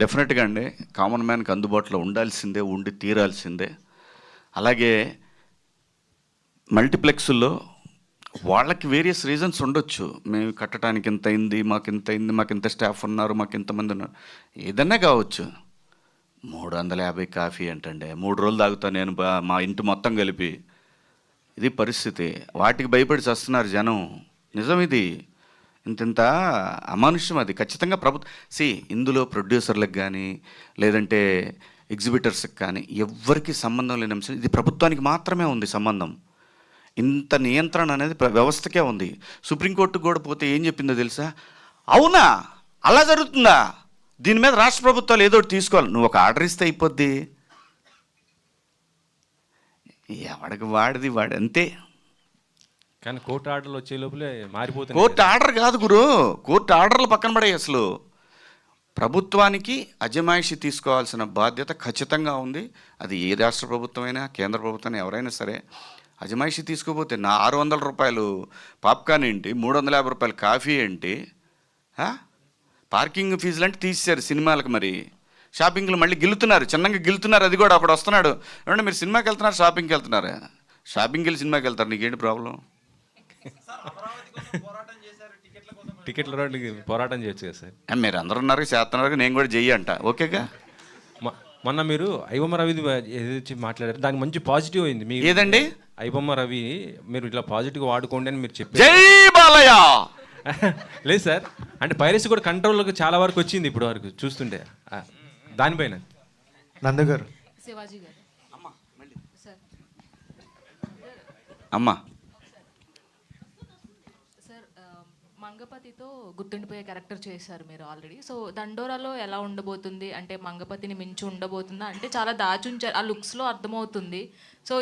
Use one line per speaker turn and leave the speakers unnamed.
డెఫినెట్గా అండి. కామన్ మ్యాన్కి అందుబాటులో ఉండాల్సిందే, ఉండి తీరాల్సిందే. అలాగే మల్టీప్లెక్స్ల్లో వాళ్ళకి వేరియస్ రీజన్స్ ఉండొచ్చు. మేము కట్టడానికి ఇంత అయింది, మాకు ఇంత స్టాఫ్ ఉన్నారు, మాకు ఇంతమంది ఉన్నారు, ఏదన్నా కావచ్చు. 350 కాఫీ అంటండి, 3 రోజులు తాగుతా నేను మా ఇంటి మొత్తం కలిపి. ఇది పరిస్థితి. వాటికి భయపడి చస్తున్నారు జనం. నిజం ఇది. ఇంత అమానుష్యం అది. ఖచ్చితంగా ఇందులో ప్రొడ్యూసర్లకు కానీ లేదంటే ఎగ్జిబిటర్స్కి కానీ ఎవ్వరికి సంబంధం లేని అంశం. ఇది ప్రభుత్వానికి మాత్రమే ఉంది సంబంధం. ఇంత నియంత్రణ అనేది వ్యవస్థకే ఉంది. సుప్రీంకోర్టుకు కూడా పోతే ఏం చెప్పిందో తెలుసా? అవునా, అలా జరుగుతుందా, దీని మీద రాష్ట్ర ప్రభుత్వాలు ఏదో ఒకటి తీసుకోవాలి. నువ్వు ఒక ఆర్డర్ ఇస్తే అయిపోద్ది. ఎవడికి వాడిది వాడు అంతే.
కానీ కోర్టు ఆర్డర్లు వచ్చే లోపలే మారిపోతుంది.
కోర్టు ఆర్డర్ కాదు గురు, కోర్టు ఆర్డర్లు పక్కన పడాయి. అసలు ప్రభుత్వానికి అజమాయిషి తీసుకోవాల్సిన బాధ్యత ఖచ్చితంగా ఉంది. అది ఏ రాష్ట్ర ప్రభుత్వమైనా కేంద్ర ప్రభుత్వం ఎవరైనా సరే. అజమాయిషి తీసుకోపోతే నా 600 రూపాయలు పాప్కార్న్ ఏంటి, 350 రూపాయలు కాఫీ ఏంటి, పార్కింగ్ ఫీజులు అంటే తీసేశారు సినిమాలకు. మరి షాపింగ్లు మళ్ళీ గిలుతున్నారు, చిన్నగా గిలుతున్నారు. అది కూడా అక్కడ వస్తున్నాడు, ఏమంటే మీరు సినిమాకి వెళ్తున్నారు, షాపింగ్కి వెళ్తున్నారు. షాపింగ్కి వెళ్ళి సినిమాకి వెళ్తారు, నీకేంటి ప్రాబ్లం?
టికెట్ల రోడ్లకి పోరాటం చేయొచ్చు కదా సార్.
మీరు అందరూ ఉన్నారు, చేస్తున్నారు, నేను కూడా చెయ్యి అంట. ఓకేగా.
మొన్న మీరు ఐబొమ్మ రవి ఏదైతే మాట్లాడారు దానికి మంచి పాజిటివ్ అయింది. మీ
ఏదండి?
ఐబొమ్మ రవి మీరు ఇట్లా పాజిటివ్గా వాడుకోండి అని మీరు చెప్పారు.
జై బాలయ్య.
లేదు సార్, అంటే పైరసీ కూడా కంట్రోల్లోకి చాలా వరకు వచ్చింది ఇప్పుడు వరకు చూస్తుంటే. దానిపైన
నందగారు,
శివాజీ గారు,
అమ్మా
సార్ మంగపతితో గుర్తుండిపోయే క్యారెక్టర్ చేశారు మీరు ఆల్రెడీ. సో దండోరాలో ఎలా ఉండబోతుంది, అంటే మంగపతిని మించి ఉండబోతుందా? అంటే చాలా దాచుంచారు, ఆ లుక్స్లో అర్థమవుతుంది. సో